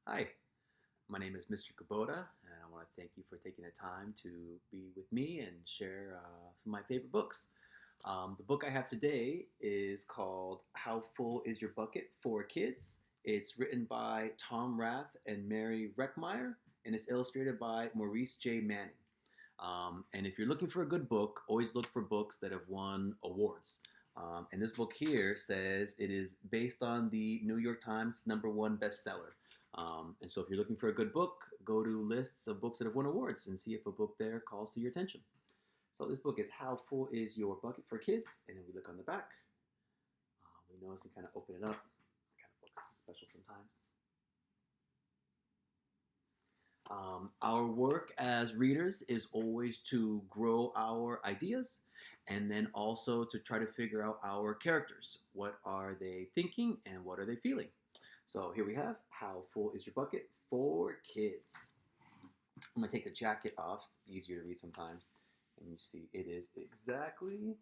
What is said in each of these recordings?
Hi, my name is Mr. Kubota, and I want to thank you for taking the time to be with me and share some of my favorite books. The book I have today is called How Full Is Your Bucket for Kids? It's written by Tom Rath and Mary Reckmeyer, and it's illustrated by Maurice J. Manning. And if you're looking for a good book, always look for books that have won awards. And this book here says it is based on the New York Times #1 bestseller. And so if you're looking for a good book, go to lists of books that have won awards and see if a book there calls to your attention. So this book is How Full Is Your Bucket for Kids? And then we look on the back. We notice and kind of open it up. That kind of book's special sometimes. Our work as readers is always to grow our ideas and then also to try to figure out our characters. What are they thinking and what are they feeling? So here we have How Full Is Your Bucket for Kids. I'm going to take the jacket off. It's easier to read sometimes. And you see it is exactly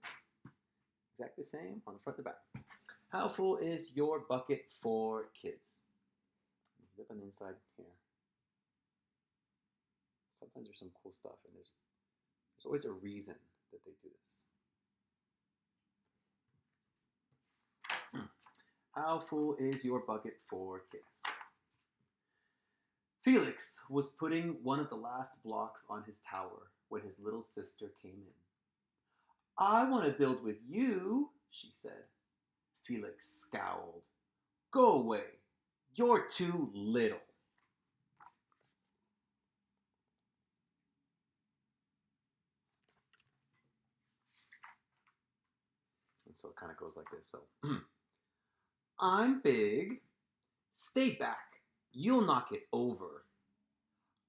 the same on the front and the back. How full is your bucket for kids? Look on the inside here. Sometimes there's some cool stuff, and there's always a reason that they do this. How full is your bucket for kids? Felix was putting one of the last blocks on his tower when his little sister came in. I want to build with you, she said. Felix scowled. Go away. You're too little. And so it kind of goes like this. So, I'm big. Stay back. You'll knock it over.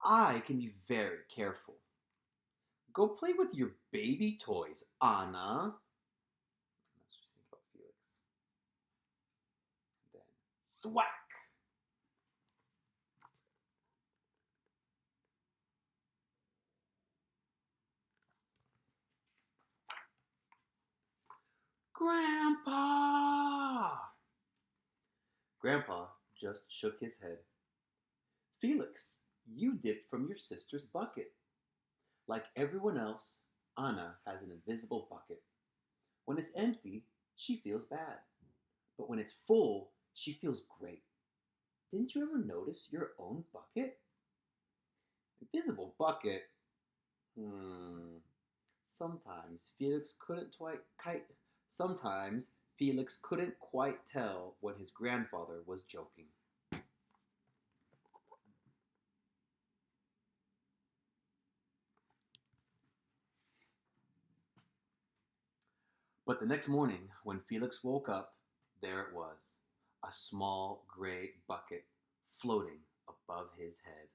I can be very careful. Go play with your baby toys, Anna. Let's just think about Felix. Then, thwack. Grandpa! Grandpa just shook his head. Felix, you dipped from your sister's bucket. Like everyone else, Anna has an invisible bucket. When it's empty, she feels bad. But when it's full, she feels great. Didn't you ever notice your own bucket? Invisible bucket? Sometimes Felix couldn't quite tell when his grandfather was joking. But the next morning, when Felix woke up, there it was, a small gray bucket floating above his head.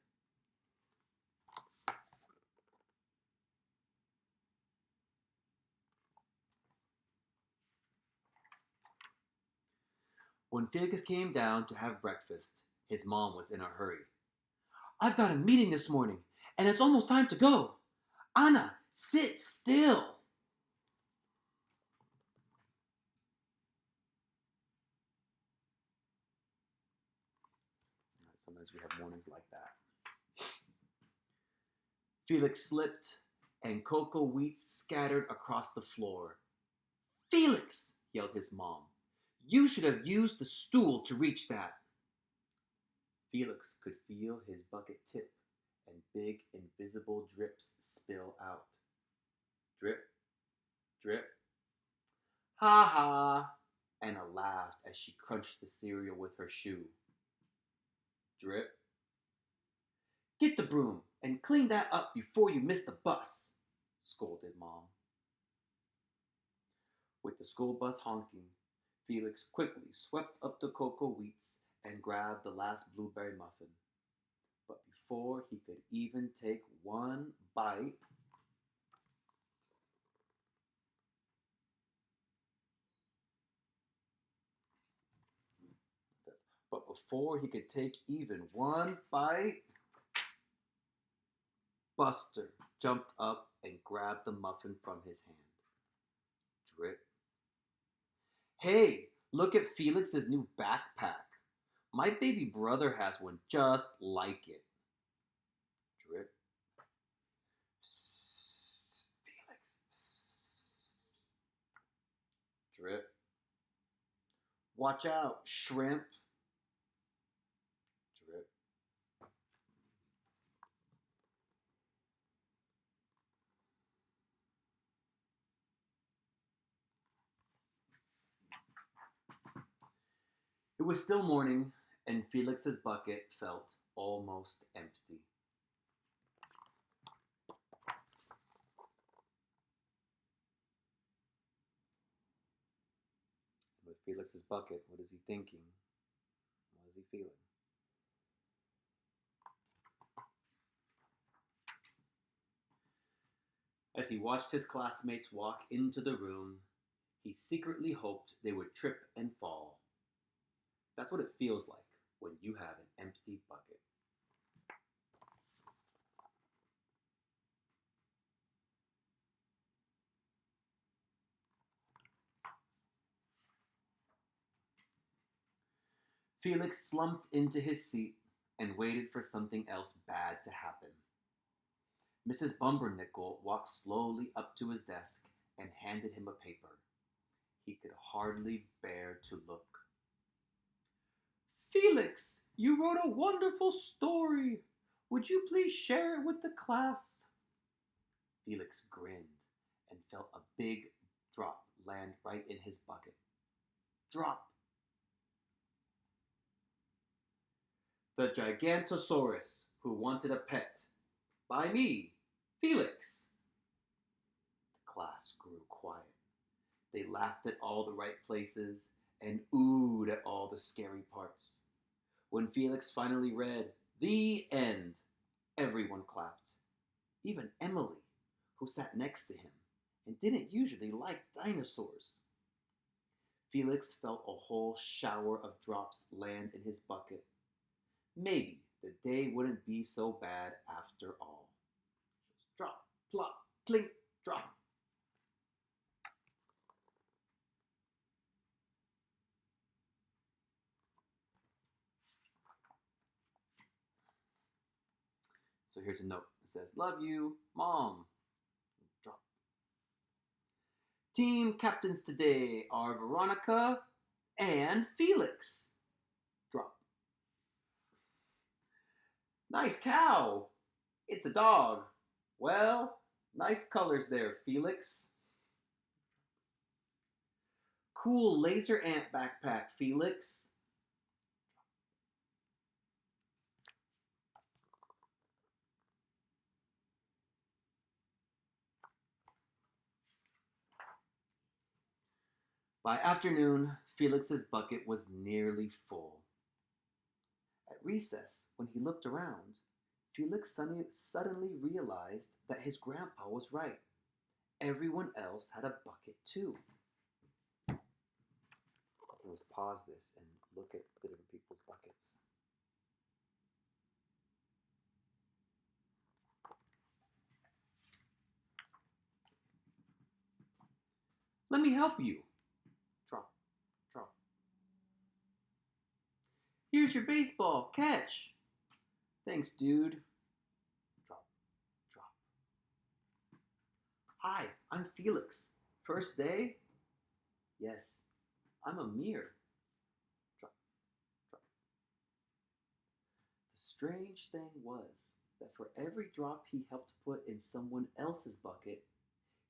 When Felix came down to have breakfast, his mom was in a hurry. I've got a meeting this morning, and it's almost time to go. Anna, sit still. Sometimes we have mornings like that. Felix slipped, and cocoa wheats scattered across the floor. Felix, yelled his mom, you should have used the stool to reach that. Felix could feel his bucket tip and big invisible drips spill out. Drip, drip. Ha ha! Anna laughed as she crunched the cereal with her shoe. Drip. Get the broom and clean that up before you miss the bus, scolded Mom. With the school bus honking, Felix quickly swept up the cocoa wheats and grabbed the last blueberry muffin. But before he could even take one bite, Buster jumped up and grabbed the muffin from his hand. Drip. Hey, look at Felix's new backpack. My baby brother has one just like it. Drip. Felix. Drip. Watch out, shrimp. Drip. It was still morning, and Felix's bucket felt almost empty. With Felix's bucket, what is he thinking? What is he feeling? As he watched his classmates walk into the room, he secretly hoped they would trip and fall. That's what it feels like when you have an empty bucket. Felix slumped into his seat and waited for something else bad to happen. Mrs. Bumbernickel walked slowly up to his desk and handed him a paper. He could hardly bear to look. Felix, you wrote a wonderful story. Would you please share it with the class? Felix grinned and felt a big drop land right in his bucket. Drop! The Gigantosaurus Who Wanted a Pet. By me, Felix. The class grew quiet. They laughed at all the right places and oohed at all the scary parts. When Felix finally read, "The End," everyone clapped. Even Emily, who sat next to him and didn't usually like dinosaurs. Felix felt a whole shower of drops land in his bucket. Maybe the day wouldn't be so bad after all. Just drop, plop, clink, drop. So here's a note. It says, "Love you, Mom." Drop. Team captains today are Veronica and Felix. Drop. Nice cow. It's a dog. Well, nice colors there, Felix. Cool laser ant backpack, Felix. By afternoon, Felix's bucket was nearly full. At recess, when he looked around, Felix suddenly realized that his grandpa was right. Everyone else had a bucket too. Let's pause this and look at the different people's buckets. Let me help you. Drop, drop. Here's your baseball. Catch. Thanks, dude. Drop, drop. Hi, I'm Felix. First day? Yes, I'm Amir. Drop, drop. The strange thing was that for every drop he helped put in someone else's bucket,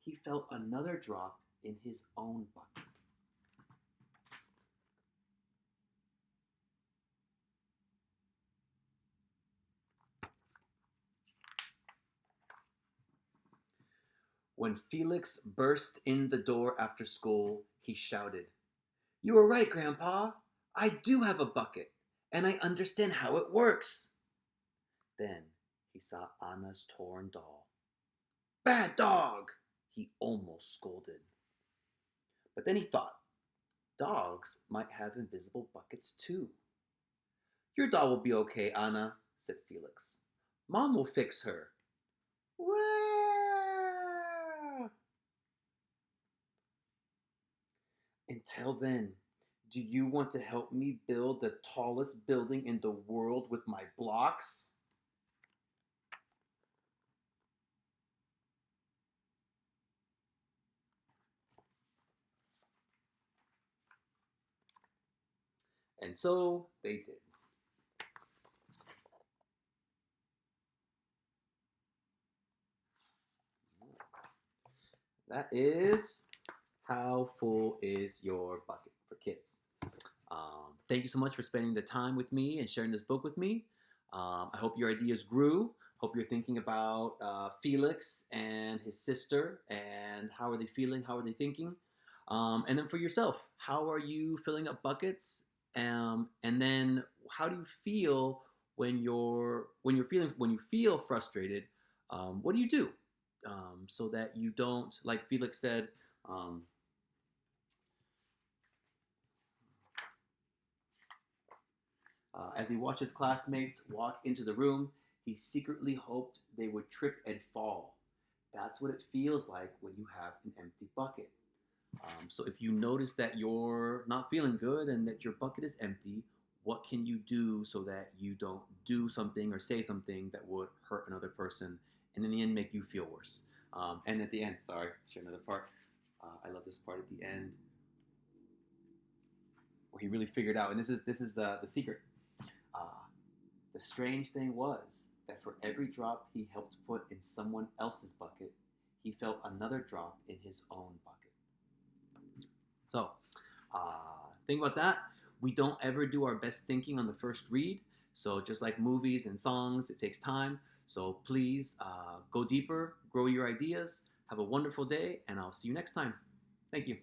he felt another drop in his own bucket. When Felix burst in the door after school, he shouted, "You were right, Grandpa. I do have a bucket, and I understand how it works." Then he saw Anna's torn doll. "Bad dog!" he almost scolded. But then he thought, dogs might have invisible buckets too. "Your doll will be okay, Anna," said Felix. "Mom will fix her." Wah! Until then, Do you want to help me build the tallest building in the world with my blocks? And so they did. That is How Full Is Your Bucket for kids. Thank you so much for spending the time with me and sharing this book with me. I hope your ideas grew. Hope you're thinking about Felix and his sister and how are they feeling? How are they thinking? And then for yourself, how are you filling up buckets? And then how do you feel when you feel frustrated? What do you do so that you don't, like Felix said, um, as he watched his classmates walk into the room, he secretly hoped they would trip and fall. That's what it feels like when you have an empty bucket. So if you notice that you're not feeling good and that your bucket is empty, what can you do so that you don't do something or say something that would hurt another person and in the end make you feel worse? And at the end, sorry, share another part. I love this part at the end where he really figured out, and this is the secret. Uh, the strange thing was that for every drop he helped put in someone else's bucket, he felt another drop in his own bucket. So, think about that. We don't ever do our best thinking on the first read. So, just like movies and songs, it takes time. So, please go deeper, grow your ideas. Have a wonderful day, and I'll see you next time. Thank you.